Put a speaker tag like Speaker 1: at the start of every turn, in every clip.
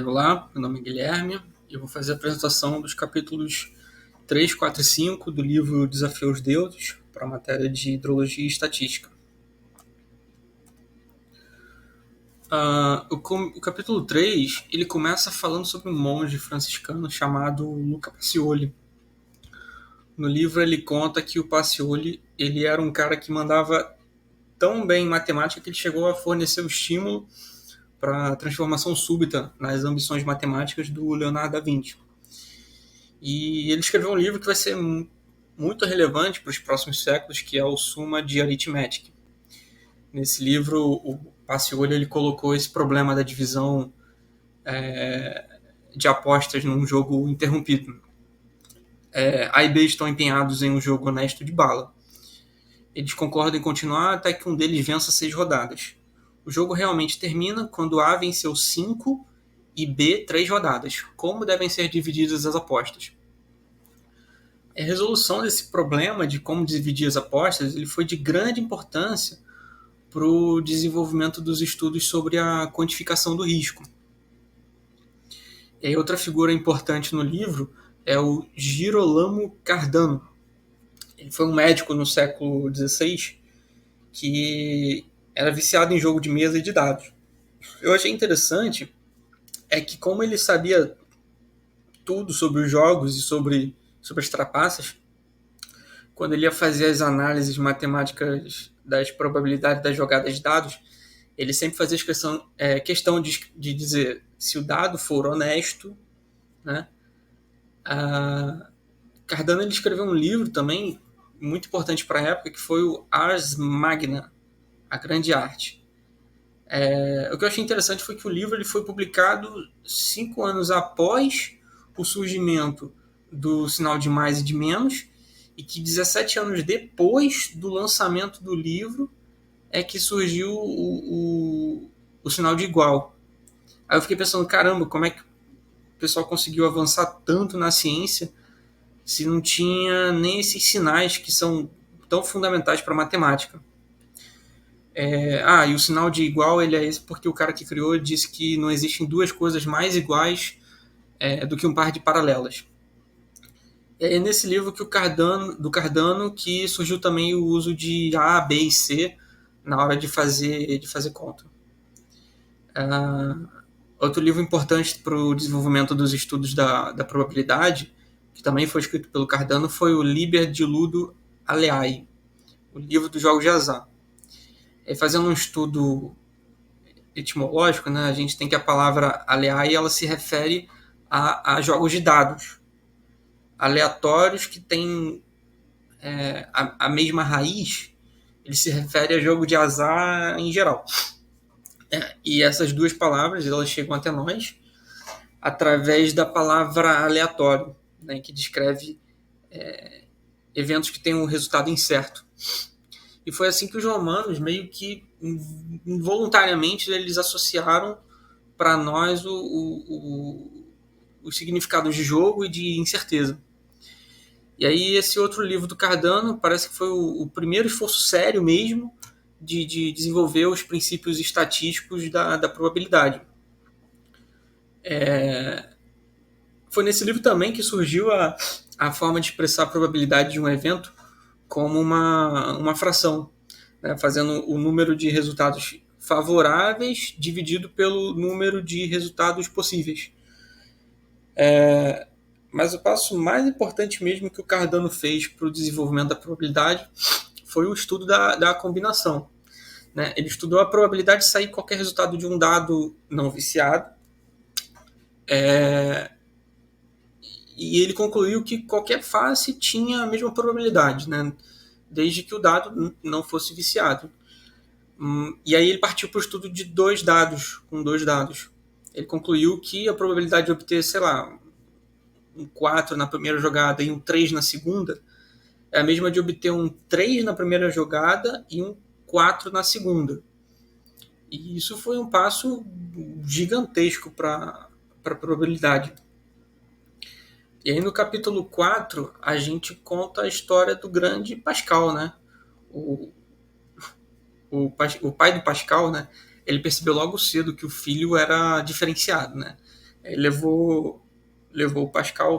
Speaker 1: Olá, meu nome é Guilherme e eu vou fazer a apresentação dos capítulos 3, 4 e 5 do livro Desafio aos Deuses para a matéria de Hidrologia e Estatística. O capítulo 3 ele começa falando sobre um monge franciscano chamado Luca Pacioli. No livro ele conta que o Pacioli ele era um cara que mandava tão bem em matemática que ele chegou a fornecer o estímulo para a transformação súbita nas ambições matemáticas do Leonardo da Vinci. E ele escreveu um livro que vai ser muito relevante para os próximos séculos, que é o Summa de Arithmetic. Nesse livro, o Pacioli ele colocou esse problema da divisão de apostas num jogo interrompido. A e B estão empenhados em um jogo honesto de bala. Eles concordam em continuar até que um deles vença 6 rodadas. O jogo realmente termina quando A venceu 5 e B 3 rodadas. Como devem ser divididas as apostas? A resolução desse problema de como dividir as apostas ele foi de grande importância para o desenvolvimento dos estudos sobre a quantificação do risco. E aí, outra figura importante no livro é o Girolamo Cardano. Ele foi um médico no século XVI que era viciado em jogo de mesa e de dados. Eu achei interessante que como ele sabia tudo sobre os jogos e sobre as trapaças, quando ele ia fazer as análises matemáticas das probabilidades das jogadas de dados, ele sempre fazia questão de dizer se o dado for honesto, né? Cardano ele escreveu um livro também muito importante para a época que foi o Ars Magna, a Grande Arte. O que eu achei interessante foi que o livro ele foi publicado 5 anos após o surgimento do sinal de mais e de menos, e que 17 anos depois do lançamento do livro é que surgiu o sinal de igual. Aí eu fiquei pensando, caramba, como é que o pessoal conseguiu avançar tanto na ciência se não tinha nem esses sinais que são tão fundamentais para a matemática? E o sinal de igual ele é esse porque o cara que criou disse que não existem duas coisas mais iguais do que um par de paralelas. É nesse livro que do Cardano que surgiu também o uso de A, B e C na hora de fazer conta. Outro livro importante para o desenvolvimento dos estudos da probabilidade, que também foi escrito pelo Cardano, foi o Liber de Ludo Aleae, o livro dos jogos de azar. Fazendo um estudo etimológico, né, a gente tem que a palavra aleae ela se refere a jogos de dados aleatórios que têm a mesma raiz, ele se refere a jogo de azar em geral. E essas duas palavras elas chegam até nós através da palavra aleatório, né, que descreve eventos que têm um resultado incerto. E foi assim que os romanos, meio que involuntariamente, eles associaram para nós os significados de jogo e de incerteza. E aí esse outro livro do Cardano parece que foi o primeiro esforço sério mesmo de desenvolver os princípios estatísticos da probabilidade. Foi nesse livro também que surgiu a forma de expressar a probabilidade de um evento como uma fração, né, fazendo o número de resultados favoráveis dividido pelo número de resultados possíveis. Mas o passo mais importante mesmo que o Cardano fez para o desenvolvimento da probabilidade foi o estudo da combinação. Né? Ele estudou a probabilidade de sair qualquer resultado de um dado não viciado, e ele concluiu que qualquer face tinha a mesma probabilidade, né? Desde que o dado não fosse viciado. E aí ele partiu para o estudo de com dois dados. Ele concluiu que a probabilidade de obter, sei lá, um 4 na primeira jogada e um 3 na segunda é a mesma de obter um 3 na primeira jogada e um 4 na segunda. E isso foi um passo gigantesco para a probabilidade. E aí no capítulo 4 a gente conta a história do grande Pascal, né? O pai do Pascal, né? ele percebeu logo cedo que o filho era diferenciado, né? Ele levou o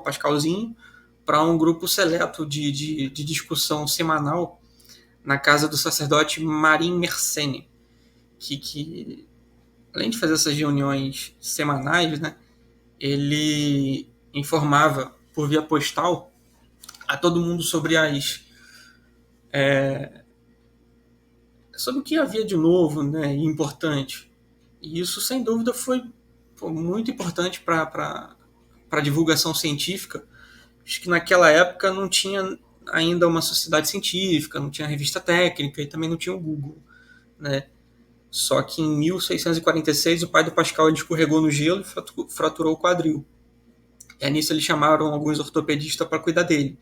Speaker 1: Pascalzinho, para um grupo seleto de discussão semanal na casa do sacerdote Marin Mersenne, que além de fazer essas reuniões semanais, né, ele informava por via postal a todo mundo sobre sobre o que havia de novo, né, e importante. E isso, sem dúvida, foi muito importante para a divulgação científica. Acho que naquela época não tinha ainda uma sociedade científica, não tinha revista técnica e também não tinha o Google, né? Só que em 1646 o pai do Pascal ele escorregou no gelo e fraturou o quadril. E aí nisso eles chamaram alguns ortopedistas para cuidar dele,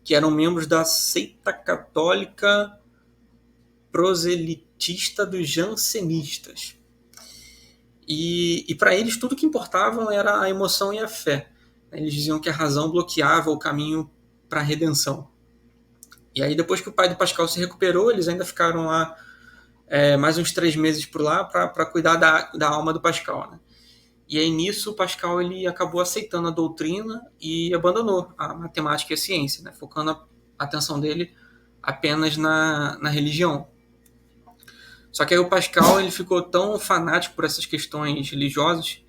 Speaker 1: que eram membros da seita católica proselitista dos jansenistas. E para eles tudo que importava era a emoção e a fé. Eles diziam que a razão bloqueava o caminho para a redenção. E aí depois que o pai do Pascal se recuperou, eles ainda ficaram lá mais uns 3 meses por lá para cuidar da alma do Pascal, né? E aí nisso o Pascal ele acabou aceitando a doutrina e abandonou a matemática e a ciência, né? Focando a atenção dele apenas na religião. Só que aí o Pascal ele ficou tão fanático por essas questões religiosas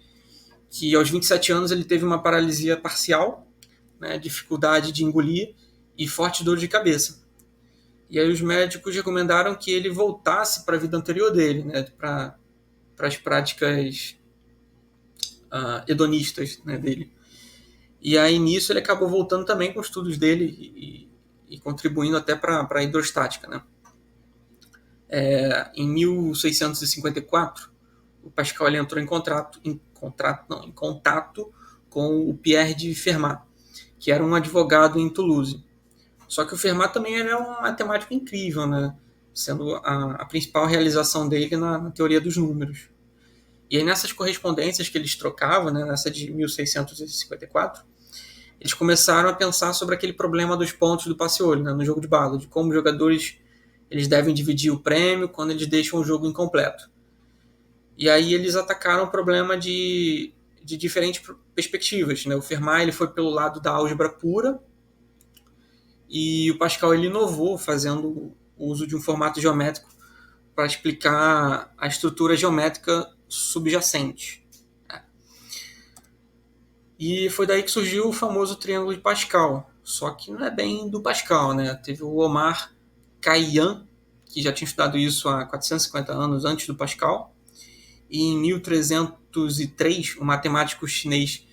Speaker 1: que aos 27 anos ele teve uma paralisia parcial, né, dificuldade de engolir e forte dor de cabeça. E aí os médicos recomendaram que ele voltasse para a vida anterior dele, né, para as práticas hedonistas, né, dele. E aí nisso ele acabou voltando também com os estudos dele e contribuindo até para a hidrostática, né. Em 1654, o Pascal ele entrou em contato com o Pierre de Fermat, que era um advogado em Toulouse. Só que o Fermat também era um matemático incrível, né? Sendo a principal realização dele na teoria dos números. E aí nessas correspondências que eles trocavam, né, nessa de 1654, eles começaram a pensar sobre aquele problema dos pontos do passe-olho, né, no jogo de bala, de como os jogadores eles devem dividir o prêmio quando eles deixam o jogo incompleto. E aí eles atacaram o problema de diferentes perspectivas, né? O Fermat ele foi pelo lado da álgebra pura e o Pascal ele inovou fazendo o uso de um formato geométrico para explicar a estrutura geométrica subjacente. E foi daí que surgiu o famoso triângulo de Pascal, só que não é bem do Pascal, né? Teve o Omar Khayyam, que já tinha estudado isso há 450 anos antes do Pascal, e em 1303 o matemático chinês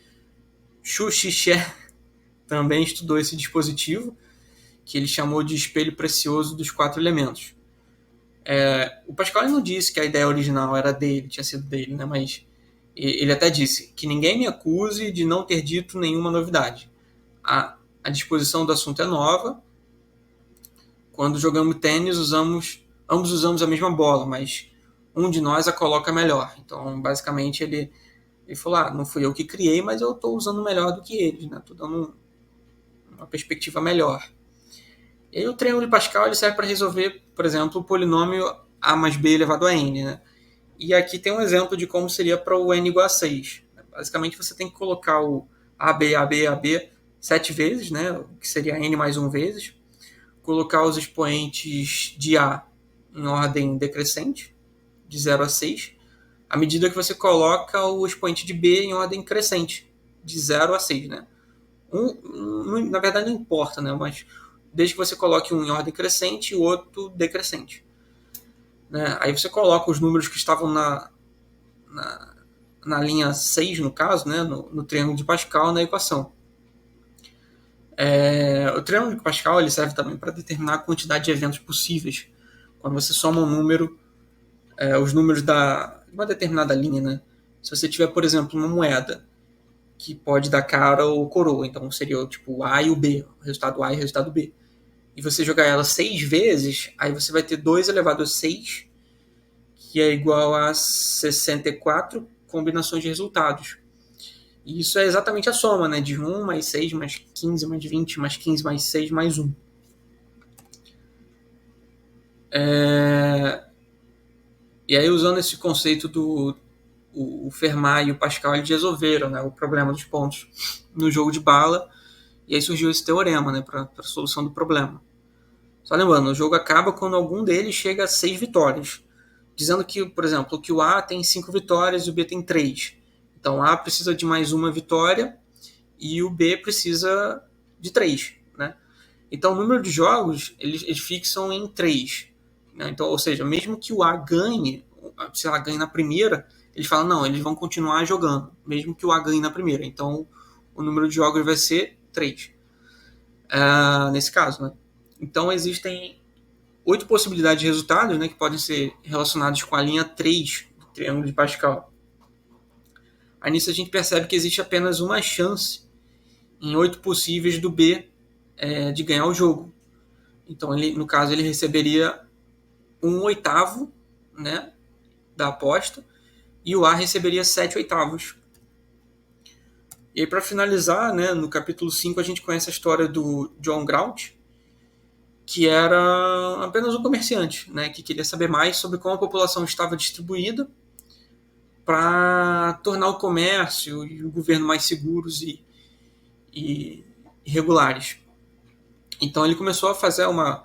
Speaker 1: Xu Shixie também estudou esse dispositivo, que ele chamou de espelho precioso dos 4 elementos. O Pascal não disse que a ideia original era dele, tinha sido dele, né? Mas ele até disse que ninguém me acuse de não ter dito nenhuma novidade. A disposição do assunto é nova. Quando jogamos tênis, ambos usamos a mesma bola, mas um de nós a coloca melhor. Então, basicamente, ele falou, não fui eu que criei, mas eu estou usando melhor do que eles, né? Estou dando uma perspectiva melhor. E aí o triângulo de Pascal ele serve para resolver, por exemplo, o polinômio a mais b elevado a n, né? E aqui tem um exemplo de como seria para o n igual a 6. Basicamente, você tem que colocar o AB, AB, AB 7 vezes, né? Que seria n mais 1 vezes. Colocar os expoentes de A em ordem decrescente, de 0 a 6, à medida que você coloca o expoente de B em ordem crescente, de 0 a 6, né? Na verdade não importa, né? Mas desde que você coloque um em ordem crescente e o outro decrescente. Né? Aí você coloca os números que estavam na linha 6, no caso, né? no triângulo de Pascal, na equação. O triângulo de Pascal ele serve também para determinar a quantidade de eventos possíveis. Quando você soma um número, os números de uma determinada linha, né? Se você tiver, por exemplo, uma moeda que pode dar cara ou coroa, então seria tipo o A e o B, o resultado A e o resultado B. E você jogar ela 6 vezes, aí você vai ter 2 elevado a 6, que é igual a 64 combinações de resultados. E isso é exatamente a soma, né? De 1 mais 6 mais 15 mais 20 mais 15 mais 6 mais 1. E aí, usando esse conceito o Fermat e o Pascal, eles resolveram, né, o problema dos pontos no jogo de bala, e aí surgiu esse teorema, né, para a solução do problema. Só lembrando, o jogo acaba quando algum deles chega a 6 vitórias, dizendo que, por exemplo, que o A tem 5 vitórias e o B tem 3. Então, o A precisa de mais uma vitória e o B precisa de 3, né? Então, o número de jogos, eles fixam em 3. Né? Então, ou seja, mesmo que o A ganhe, se ela ganhe na primeira, eles falam, não, eles vão continuar jogando, mesmo que o A ganhe na primeira. Então, o número de jogos vai ser 3. Nesse caso, né? Então, existem 8 possibilidades de resultados, né, que podem ser relacionados com a linha 3 do triângulo de Pascal. Aí nisso a gente percebe que existe apenas uma chance em 8 possíveis do B de ganhar o jogo. Então, no caso, ele receberia 1/8, né, da aposta, e o A receberia 7/8. E aí, para finalizar, né, no capítulo 5, a gente conhece a história do John Grout, que era apenas um comerciante, né, que queria saber mais sobre como a população estava distribuída para tornar o comércio e o governo mais seguros e regulares. Então ele começou a fazer uma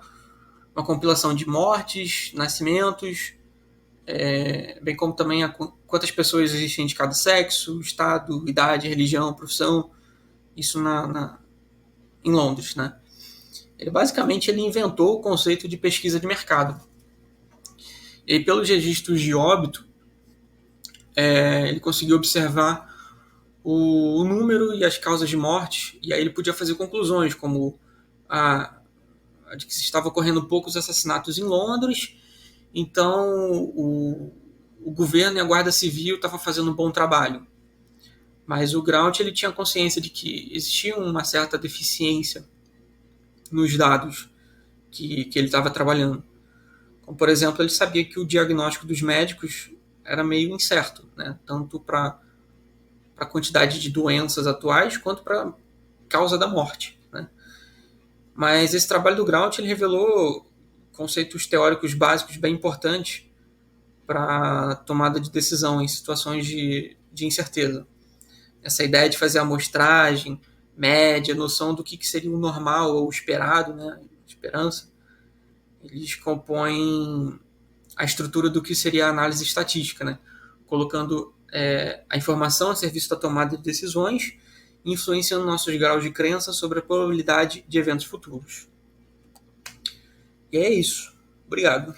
Speaker 1: compilação de mortes, nascimentos, bem como também quantas pessoas existem de cada sexo, estado, idade, religião, profissão, isso em Londres, né? Ele inventou o conceito de pesquisa de mercado. E pelos registros de óbito, ele conseguiu observar o número e as causas de morte, e aí ele podia fazer conclusões, como a de que se estava ocorrendo poucos assassinatos em Londres, então o governo e a Guarda Civil estavam fazendo um bom trabalho. Mas o Grout ele tinha consciência de que existia uma certa deficiência nos dados que ele estava trabalhando. Como, por exemplo, ele sabia que o diagnóstico dos médicos era meio incerto, né? Tanto para a quantidade de doenças atuais quanto para a causa da morte. Né? Mas esse trabalho do Grout ele revelou conceitos teóricos básicos bem importantes para a tomada de decisão em situações de incerteza. Essa ideia de fazer amostragem, média, noção do que seria o normal ou o esperado, né? Esperança, eles compõem a estrutura do que seria a análise estatística, né? Colocando a informação a serviço da tomada de decisões, influenciando nossos graus de crença sobre a probabilidade de eventos futuros. E é isso. Obrigado.